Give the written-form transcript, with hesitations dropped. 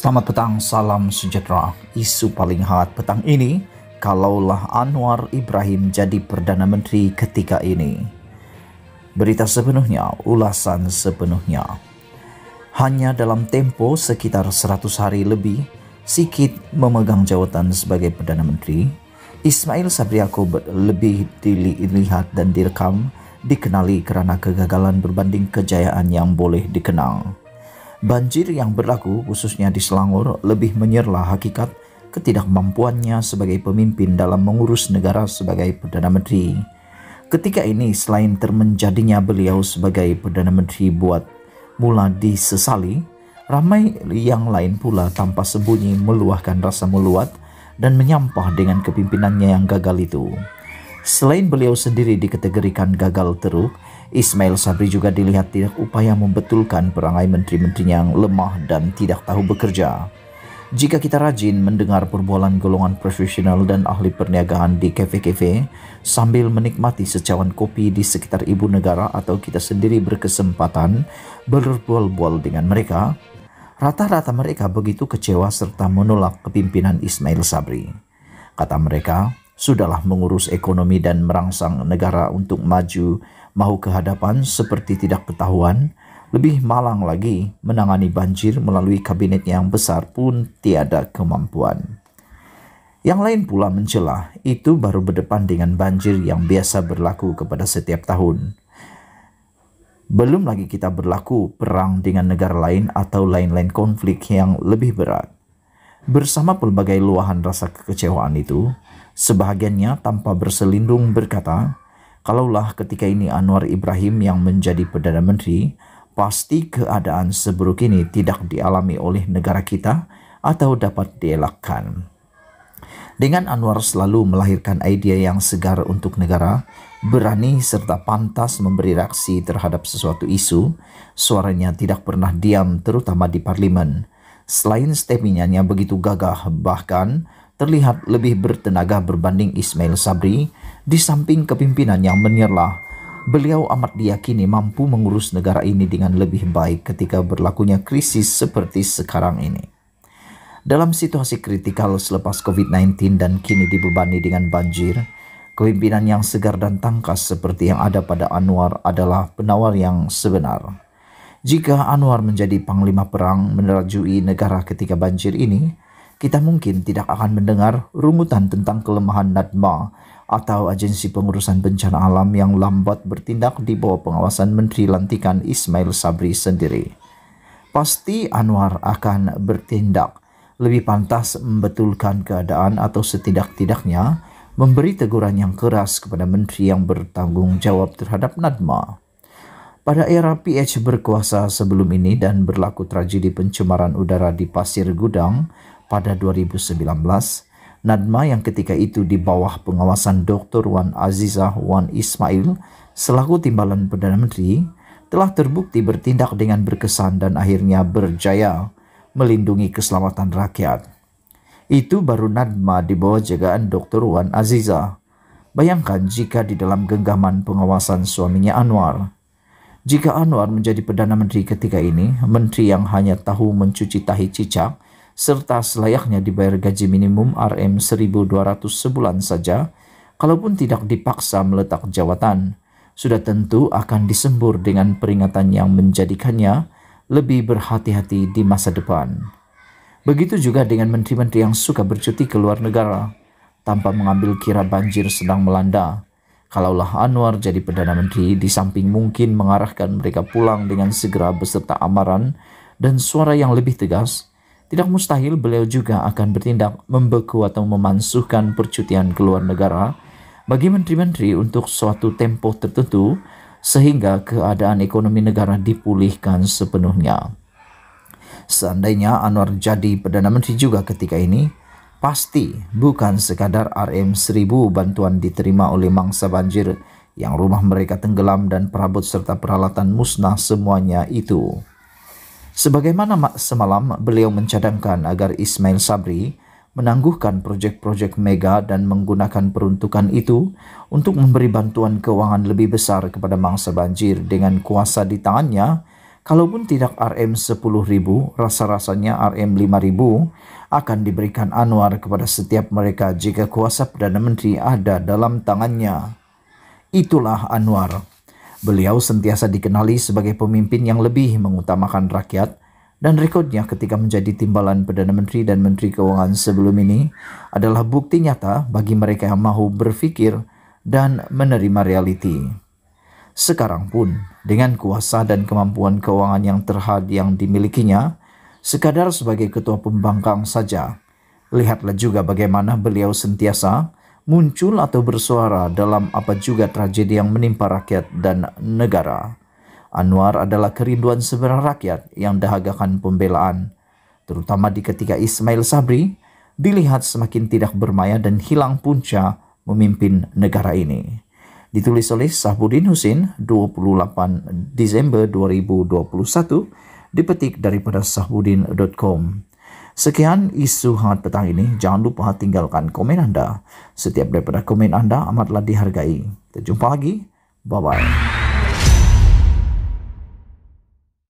Selamat petang, salam sejahtera. Isu paling hangat petang ini, kalaulah Anwar Ibrahim jadi Perdana Menteri ketika ini. Berita sepenuhnya, ulasan sepenuhnya. Hanya dalam tempo sekitar 100 hari lebih, Sikit memegang jawatan sebagai Perdana Menteri, Ismail Sabri Yaakob lebih dilihat dan dikenali karena kegagalan berbanding kejayaan yang boleh dikenal. Banjir yang berlaku khususnya di Selangor lebih menyerlah hakikat ketidakmampuannya sebagai pemimpin dalam mengurus negara sebagai Perdana Menteri. Ketika ini selain termenjadinya beliau sebagai Perdana Menteri buat mula disesali, ramai yang lain pula tanpa sembunyi meluahkan rasa meluat dan menyampah dengan kepimimpinannya yang gagal itu. Selain beliau sendiri dikategorikan gagal teruk, Ismail Sabri juga dilihat tidak upaya membetulkan perangai menteri-menterinya yang lemah dan tidak tahu bekerja. Jika kita rajin mendengar perbualan golongan profesional dan ahli perniagaan di kafe-kafe sambil menikmati secawan kopi di sekitar ibu negara atau kita sendiri berkesempatan berbual-bual dengan mereka, rata-rata mereka begitu kecewa serta menolak kepimpinan Ismail Sabri. Kata mereka, sudahlah mengurus ekonomi dan merangsang negara untuk maju mau ke hadapan seperti tidak ketahuan, lebih malang lagi menangani banjir melalui kabinet yang besar pun tiada kemampuan. Yang lain pula mencela, itu baru berdepan dengan banjir yang biasa berlaku kepada setiap tahun. Belum lagi kita berlaku perang dengan negara lain atau lain-lain konflik yang lebih berat. Bersama pelbagai luahan rasa kekecewaan itu, sebahagiannya tanpa berselindung berkata, kalaulah ketika ini Anwar Ibrahim yang menjadi Perdana Menteri, pasti keadaan seburuk ini tidak dialami oleh negara kita atau dapat dielakkan. Dengan Anwar selalu melahirkan ide yang segar untuk negara, berani serta pantas memberi reaksi terhadap sesuatu isu, suaranya tidak pernah diam terutama di parlimen. Selain statementnya begitu gagah, bahkan terlihat lebih bertenaga berbanding Ismail Sabri, di samping kepimpinan yang menyerlah, beliau amat diyakini mampu mengurus negara ini dengan lebih baik ketika berlakunya krisis seperti sekarang ini. Dalam situasi kritikal selepas COVID-19 dan kini dibebani dengan banjir, kepimpinan yang segar dan tangkas seperti yang ada pada Anwar adalah penawar yang sebenar. Jika Anwar menjadi panglima perang menerjui negara ketika banjir ini, kita mungkin tidak akan mendengar rungutan tentang kelemahan NADMA atau Agensi Pengurusan Bencana Alam yang lambat bertindak di bawah pengawasan Menteri Lantikan Ismail Sabri sendiri. Pasti Anwar akan bertindak lebih pantas membetulkan keadaan atau setidak-tidaknya memberi teguran yang keras kepada menteri yang bertanggung jawab terhadap NADMA. Pada era PH berkuasa sebelum ini dan berlaku tragedi pencemaran udara di Pasir Gudang pada 2019, NADMA yang ketika itu di bawah pengawasan Dr. Wan Azizah Wan Ismail selaku timbalan Perdana Menteri telah terbukti bertindak dengan berkesan dan akhirnya berjaya melindungi keselamatan rakyat. Itu baru NADMA di bawah jagaan Dr. Wan Azizah. Bayangkan jika di dalam genggaman pengawasan suaminya Anwar. Jika Anwar menjadi Perdana Menteri ketika ini, menteri yang hanya tahu mencuci tahi cicak, serta selayaknya dibayar gaji minimum Rp1.200 sebulan saja, kalaupun tidak dipaksa meletak jawatan, sudah tentu akan disembur dengan peringatan yang menjadikannya lebih berhati-hati di masa depan. Begitu juga dengan menteri-menteri yang suka bercuti ke luar negara, tanpa mengambil kira banjir sedang melanda. Kalaulah Anwar jadi Perdana Menteri, di samping mungkin mengarahkan mereka pulang dengan segera beserta amaran dan suara yang lebih tegas, tidak mustahil beliau juga akan bertindak membeku atau memansuhkan percutian ke luar negara bagi menteri-menteri untuk suatu tempo tertentu sehingga keadaan ekonomi negara dipulihkan sepenuhnya. Seandainya Anwar jadi Perdana Menteri juga ketika ini, pasti bukan sekadar Rp1.000 bantuan diterima oleh mangsa banjir yang rumah mereka tenggelam dan perabot serta peralatan musnah semuanya itu. Sebagaimana semalam beliau mencadangkan agar Ismail Sabri menangguhkan proyek-proyek mega dan menggunakan peruntukan itu untuk memberi bantuan keuangan lebih besar kepada mangsa banjir dengan kuasa di tangannya, Kalaupun tidak RM10.000, rasa-rasanya RM5.000 akan diberikan Anwar kepada setiap mereka jika kuasa Perdana Menteri ada dalam tangannya. Itulah Anwar. Beliau sentiasa dikenali sebagai pemimpin yang lebih mengutamakan rakyat, dan rekodnya ketika menjadi timbalan Perdana Menteri dan Menteri Keuangan sebelum ini adalah bukti nyata bagi mereka yang mahu berfikir dan menerima realiti. Sekarang pun, dengan kuasa dan kemampuan keuangan yang terhad yang dimilikinya, sekadar sebagai ketua pembangkang saja, lihatlah juga bagaimana beliau sentiasa muncul atau bersuara dalam apa juga tragedi yang menimpa rakyat dan negara. Anwar adalah kerinduan sebenarnya rakyat yang dahagakan pembelaan, terutama di ketika Ismail Sabri dilihat semakin tidak bermaya dan hilang punca memimpin negara ini. Ditulis oleh Sahbudin Husin 28 Desember 2021, dipetik daripada sahbudin.com. Sekian isu hangat petang ini. Jangan lupa tinggalkan komen Anda. Setiap daripada komen Anda amatlah dihargai. Kita jumpa lagi. Bye-bye.